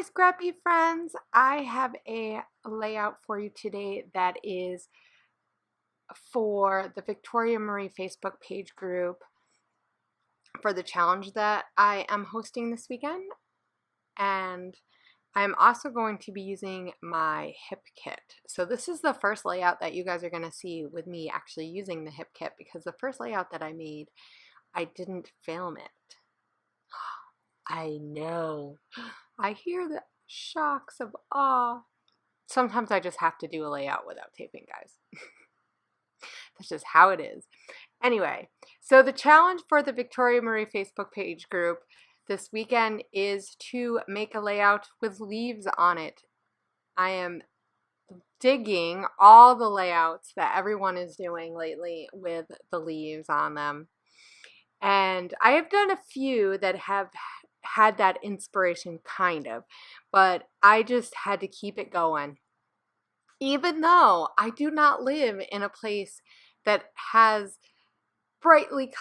Scrappy friends. I have a layout for you today that is for the Victoria Marie Facebook page group for the challenge that I am hosting this weekend. And I'm also going to be using my hip kit. So this is the first layout that you guys are going to see with me actually using the hip kit, because the first layout that I made, I didn't film it. I know. I hear the shocks of awe. Sometimes I just have to do a layout without taping, guys. That's just how it is. Anyway, so the challenge for the Victoria Marie Facebook page group this weekend is to make a layout with leaves on it. I am digging all the layouts that everyone is doing lately with the leaves on them. And I have done a few that have had that inspiration, kind of, but I just had to keep it going. Even though I do not live in a place that has brightly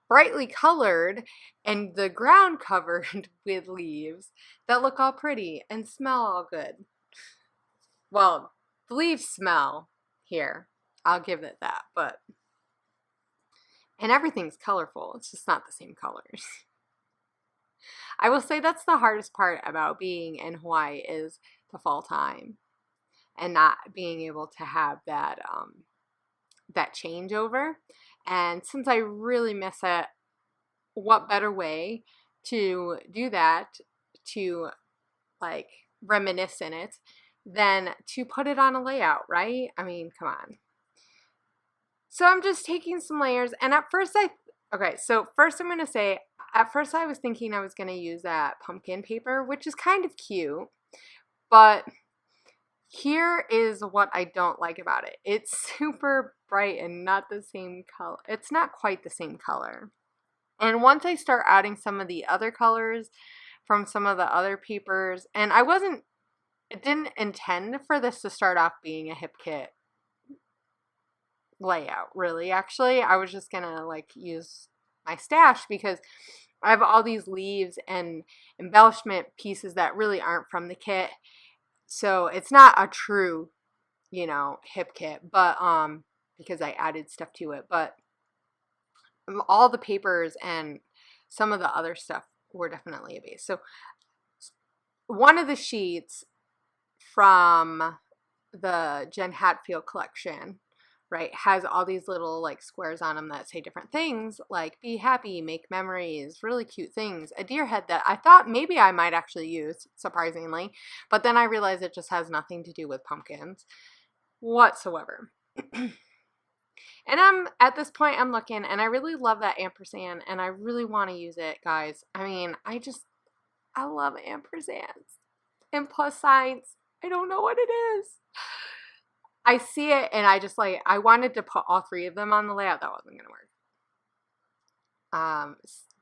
brightly colored and the ground covered with leaves that look all pretty and smell all good. Well, the leaves smell here, I'll give it that, and everything's colorful, it's just not the same colors. I will say that's the hardest part about being in Hawaii is the fall time and not being able to have that that changeover. And since I really miss it, what better way to do that, to like reminisce in it, than to put it on a layout, right? I mean, come on. So I'm just taking some layers, and at first first I'm going to say, at first I was thinking I was going to use that pumpkin paper, which is kind of cute, but here is what I don't like about it. It's super bright and not the same color. It's not quite the same color. And once I start adding some of the other colors from some of the other papers, and I didn't intend for this to start off being a hip kit layout, really. Actually, I was just gonna like use my stash because I have all these leaves and embellishment pieces that really aren't from the kit. So it's not a true, hip kit, but because I added stuff to it, but all the papers and some of the other stuff were definitely a base. So one of the sheets from the Jen Hatfield collection, right, has all these little like squares on them that say different things, like be happy, make memories, really cute things. A deer head that I thought maybe I might actually use, surprisingly, but then I realized it just has nothing to do with pumpkins whatsoever. And at this point I'm looking, and I really love that ampersand, and I really want to use it, guys. I mean, I love ampersands and plus signs. I don't know what it is. I see it, and I wanted to put all three of them on the layout. That wasn't going to work.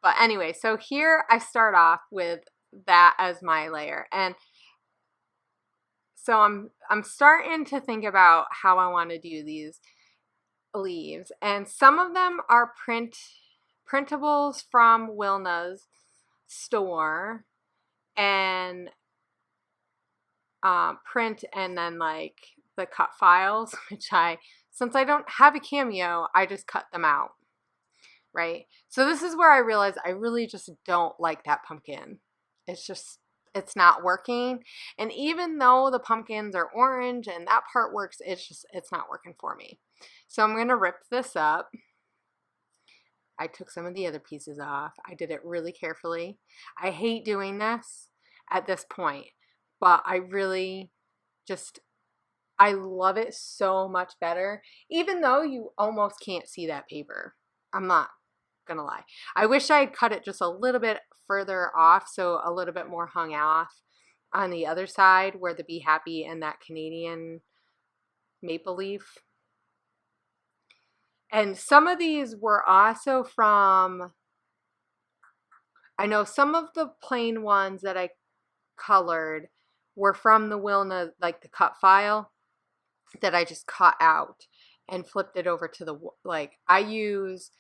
But anyway, so here I start off with that as my layer. And so I'm starting to think about how I want to do these leaves. And some of them are printables from Wilna's store, and print, and then like the cut files, which since I don't have a Cameo, I just cut them out, right? So this is where I realized I really just don't like that pumpkin. It's not working. And even though the pumpkins are orange and that part works, it's not working for me. So I'm going to rip this up. I took some of the other pieces off. I did it really carefully. I hate doing this at this point, but I really I love it so much better, even though you almost can't see that paper. I'm not gonna lie. I wish I had cut it just a little bit further off, so a little bit more hung off on the other side where the Be Happy and that Canadian maple leaf. And some of these were also from, I know some of the plain ones that I colored were from the Wilna, like the cut file that I just cut out and flipped it over to the, like, I use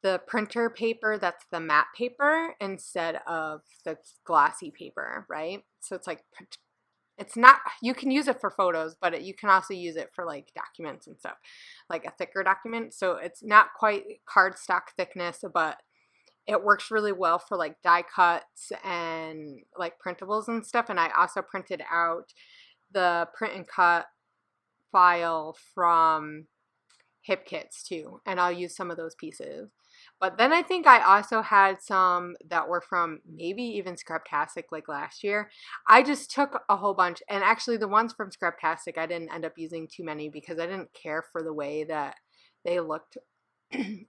the printer paper that's the matte paper instead of the glossy paper, right? So it's like, it's not, you can use it for photos, but you can also use it for like documents and stuff, like a thicker document. So it's not quite cardstock thickness, but it works really well for like die cuts and like printables and stuff. And I also printed out the print and cut file from hip kits too, and I'll use some of those pieces. But then I think I also had some that were from maybe even Scraptastic like last year. I just took a whole bunch, and actually the ones from Scraptastic I didn't end up using too many because I didn't care for the way that they looked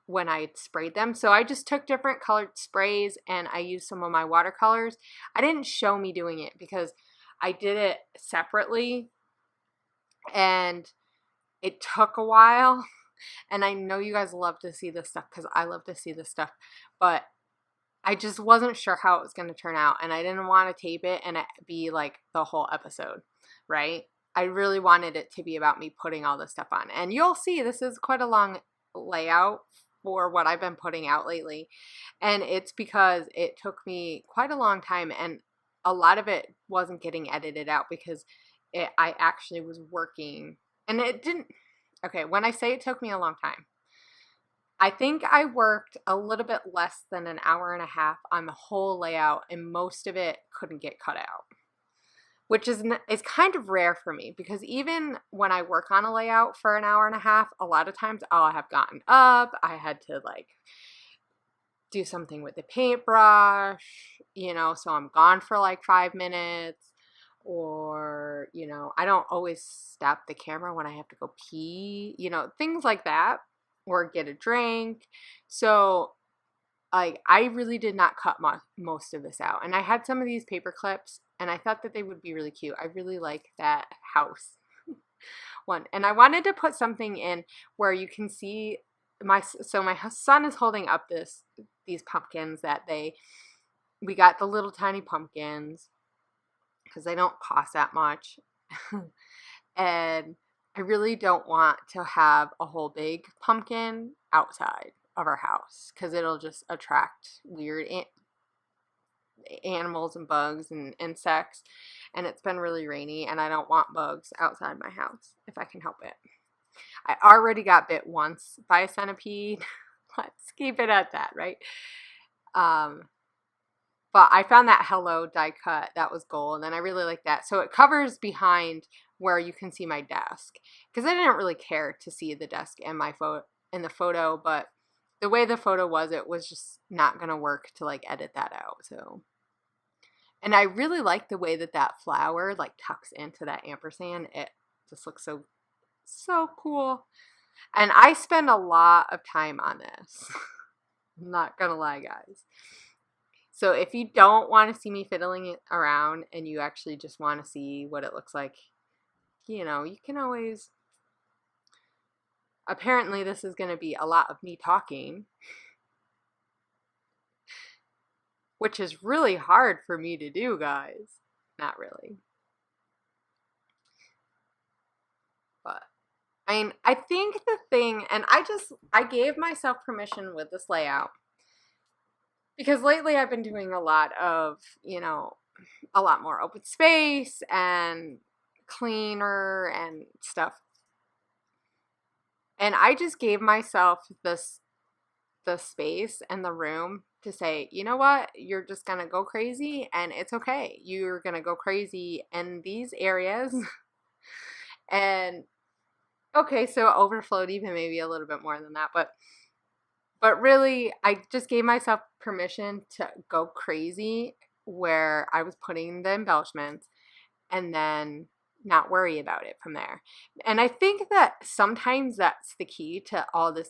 when I sprayed them. So I just took different colored sprays and I used some of my watercolors. I didn't show me doing it because I did it separately and it took a while. And I know you guys love to see this stuff because I love to see this stuff, but I just wasn't sure how it was going to turn out, and I didn't want to tape it and it be like the whole episode, right? I really wanted it to be about me putting all this stuff on, and you'll see this is quite a long layout for what I've been putting out lately, and it's because it took me quite a long time, and a lot of it wasn't getting edited out because I actually was working, and it didn't. Okay, when I say it took me a long time, I think I worked a little bit less than an hour and a half on the whole layout, and most of it couldn't get cut out, which is kind of rare for me because even when I work on a layout for an hour and a half, a lot of times I'll have gotten up, I had to like do something with the paintbrush, you know, so I'm gone for like 5 minutes. Or, you know, I don't always stop the camera when I have to go pee, you know, things like that, or get a drink. So, like, I really did not cut most of this out. And I had some of these paper clips, and I thought that they would be really cute. I really like that house one. And I wanted to put something in where you can see my son is holding up these pumpkins that we got the little tiny pumpkins, because they don't cost that much. And I really don't want to have a whole big pumpkin outside of our house because it'll just attract weird animals and bugs and insects. And it's been really rainy and I don't want bugs outside my house if I can help it. I already got bit once by a centipede. Let's keep it at that, right? But I found that Hello die cut. That was gold, and I really like that. So it covers behind where you can see my desk, because I didn't really care to see the desk in the photo, but the way the photo was, it was just not going to work to like edit that out. So, and I really like the way that flower like tucks into that ampersand. It just looks so cool. And I spend a lot of time on this. I'm not going to lie, guys. So if you don't want to see me fiddling it around and you actually just want to see what it looks like, you know, you can always, apparently this is going to be a lot of me talking, which is really hard for me to do, guys. Not really. But, I mean, I think the thing, and I gave myself permission with this layout, because lately I've been doing a lot of, you know, a lot more open space and cleaner and stuff. And I just gave myself the space and the room to say, you know what, you're just going to go crazy and it's okay. You're going to go crazy in these areas. And okay, so it overflowed even maybe a little bit more than that, but really, I just gave myself permission to go crazy where I was putting the embellishments and then not worry about it from there. And I think that sometimes that's the key to all this,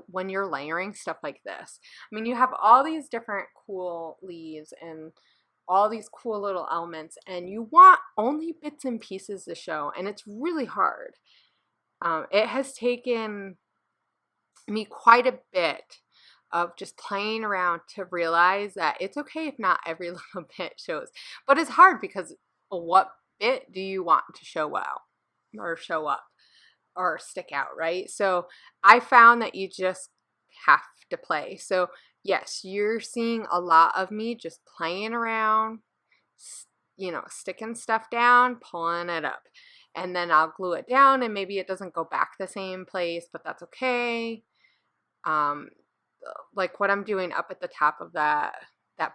when you're layering stuff like this. I mean, you have all these different cool leaves and all these cool little elements, and you want only bits and pieces to show, and it's really hard. It has taken me quite a bit of just playing around to realize that it's okay if not every little bit shows. But it's hard because what bit do you want to show out or show up or stick out, right? So I found that you just have to play. So yes, you're seeing a lot of me just playing around, you know, sticking stuff down, pulling it up. And then I'll glue it down and maybe it doesn't go back the same place, but that's okay. Like what I'm doing up at the top of that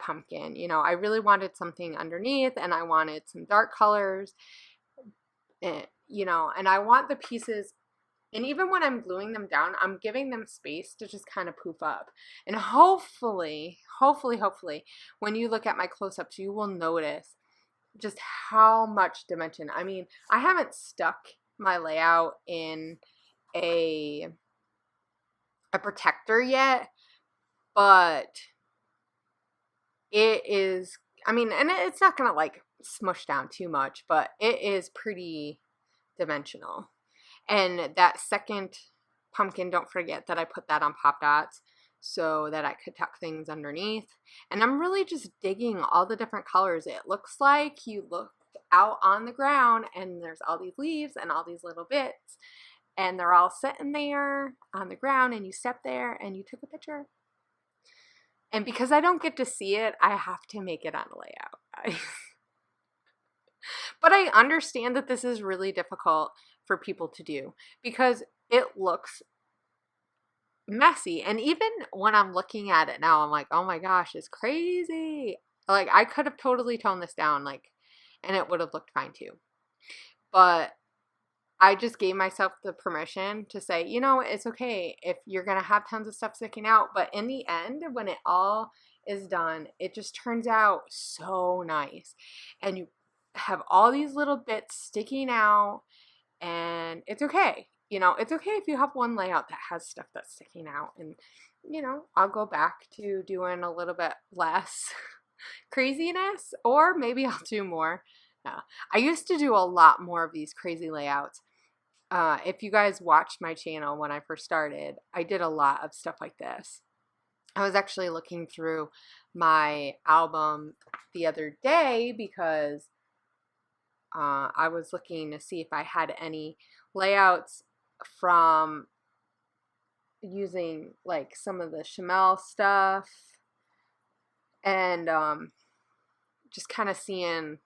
pumpkin, you know, I really wanted something underneath and I wanted some dark colors, and, you know, and I want the pieces, and even when I'm gluing them down, I'm giving them space to just kind of poof up. And hopefully, when you look at my close-ups, you will notice just how much dimension. I mean, I haven't stuck my layout in a protector yet, but it is, I mean, and it's not gonna like smush down too much, but it is pretty dimensional. And that second pumpkin, don't forget that I put that on pop dots so that I could tuck things underneath. And I'm really just digging all the different colors. It looks like you look out on the ground and there's all these leaves and all these little bits, and they're all sitting there on the ground, and you step there and you took a picture. And because I don't get to see it, I have to make it on a layout. But I understand that this is really difficult for people to do because it looks messy. And even when I'm looking at it now, I'm like, oh my gosh, it's crazy. Like I could have totally toned this down, like, and it would have looked fine too. But I just gave myself the permission to say, you know, it's okay if you're going to have tons of stuff sticking out. But in the end, when it all is done, it just turns out so nice. And you have all these little bits sticking out, and it's okay. You know, it's okay if you have one layout that has stuff that's sticking out. And, you know, I'll go back to doing a little bit less craziness, or maybe I'll do more. No, I used to do a lot more of these crazy layouts. If you guys watched my channel when I first started, I did a lot of stuff like this. I was actually looking through my album the other day because I was looking to see if I had any layouts from using like some of the Chamel stuff, and just kind of seeing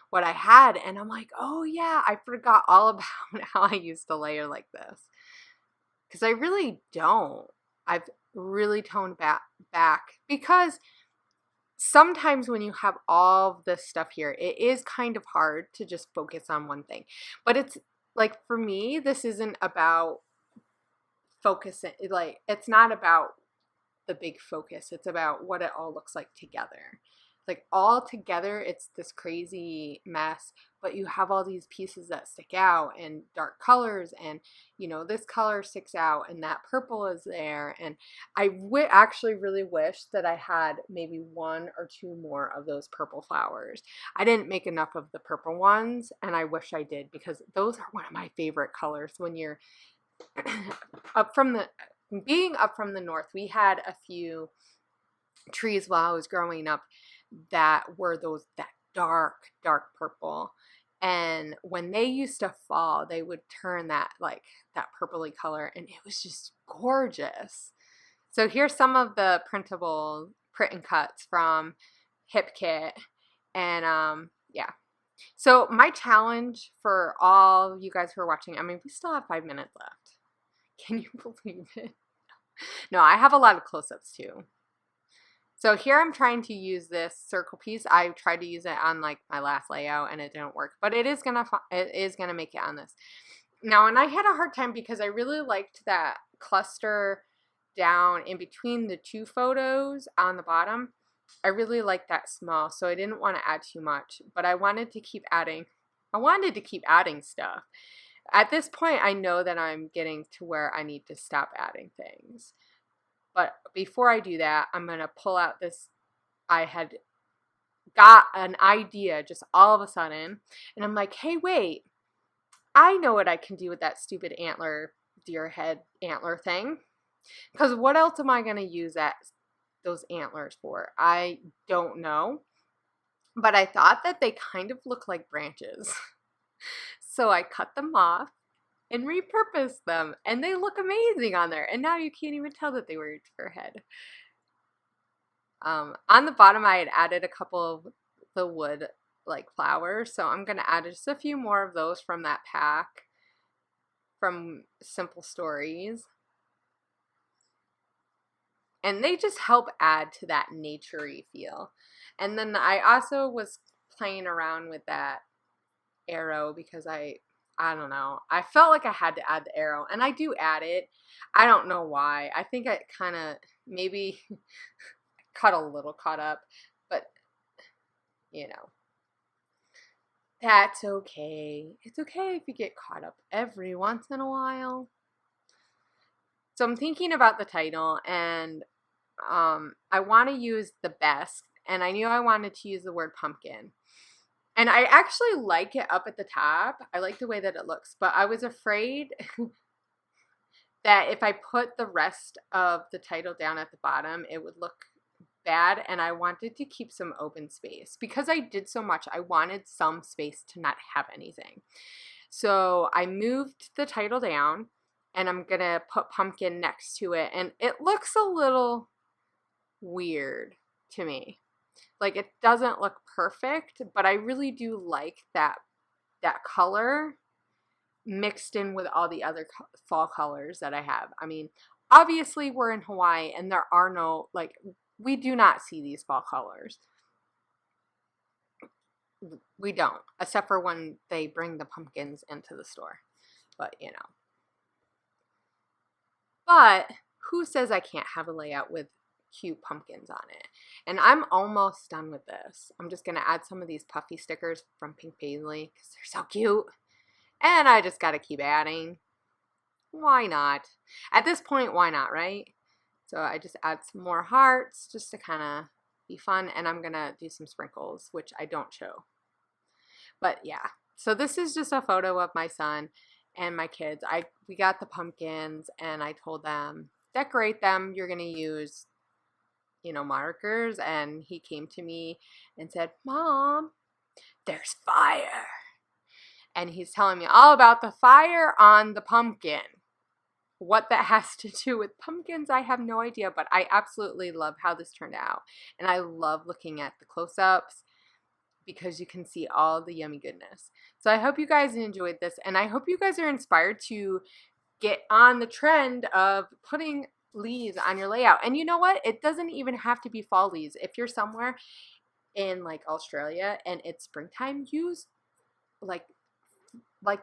what I had, and I'm like, oh yeah, I forgot all about how I used to layer like this, because I really don't. I've really toned back because sometimes when you have all of this stuff here, it is kind of hard to just focus on one thing. But it's like, for me, this isn't about focusing, like it's not about the big focus, it's about what it all looks like together. Like all together, it's this crazy mess, but you have all these pieces that stick out and dark colors, and you know, this color sticks out and that purple is there. And I actually really wish that I had maybe one or two more of those purple flowers. I didn't make enough of the purple ones, and I wish I did, because those are one of my favorite colors. When you're being up from the north, we had a few trees while I was growing up that were that dark purple, and when they used to fall, they would turn that that purpley color, and it was just gorgeous. So here's some of the printable print and cuts from Hip Kit, and yeah. So my challenge for all you guys who are watching, I mean, we still have 5 minutes left. Can you believe it? No, I have a lot of close-ups too. So here I'm trying to use this circle piece. I tried to use it on like my last layout and it didn't work, but it is gonna make it on this. Now, and I had a hard time because I really liked that cluster down in between the two photos on the bottom. I really liked that small, so I didn't want to add too much, but I wanted to keep adding. I wanted to keep adding stuff. At this point, I know that I'm getting to where I need to stop adding things. But before I do that, I'm going to pull out this. I had got an idea just all of a sudden, and I'm like, hey, wait, I know what I can do with that stupid antler, deer head antler thing. Because what else am I going to use those antlers for? I don't know. But I thought that they kind of look like branches. So I cut them off, and repurposed them, and they look amazing on there. And now you can't even tell that they were her head. On the bottom, I had added a couple of the wood like flowers, so I'm gonna add just a few more of those from that pack from Simple Stories. And they just help add to that nature-y feel. And then I also was playing around with that arrow because I don't know. I felt like I had to add the arrow, and I do add it. I don't know why. I think I kind of maybe got a little caught up, but you know, that's okay. It's okay if you get caught up every once in a while. So I'm thinking about the title, and I want to use the best, and I knew I wanted to use the word pumpkin. And I actually like it up at the top. I like the way that it looks, but I was afraid that if I put the rest of the title down at the bottom, it would look bad, and I wanted to keep some open space. Because I did so much, I wanted some space to not have anything. So I moved the title down, and I'm going to put pumpkin next to it, and it looks a little weird to me. Like, it doesn't look perfect, but I really do like that color mixed in with all the other fall colors that I have. I mean, obviously we're in Hawaii, and there are no, like, we do not see these fall colors. We don't, except for when they bring the pumpkins into the store. But, you know. But who says I can't have a layout with cute pumpkins on it? And I'm almost done with this. I'm just going to add some of these puffy stickers from Pink Paisley because they're so cute. And I just got to keep adding. Why not? At this point, why not, right? So I just add some more hearts just to kind of be fun. And I'm going to do some sprinkles, which I don't show. But yeah, so this is just a photo of my son and my kids. We got the pumpkins, and I told them, decorate them. You're going to use, you know, markers. And he came to me and said, Mom, there's fire. And he's telling me all about the fire on the pumpkin. What that has to do with pumpkins, I have no idea, but I absolutely love how this turned out. And I love looking at the close-ups because you can see all the yummy goodness. So I hope you guys enjoyed this, and I hope you guys are inspired to get on the trend of putting leaves on your layout. And you know what? It doesn't even have to be fall leaves. If you're somewhere in like Australia and it's springtime, use like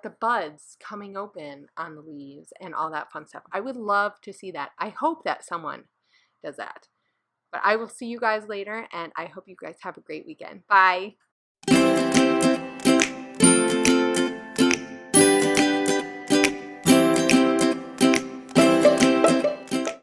the buds coming open on the leaves and all that fun stuff. I would love to see that. I hope that someone does that. But I will see you guys later, and I hope you guys have a great weekend. Bye.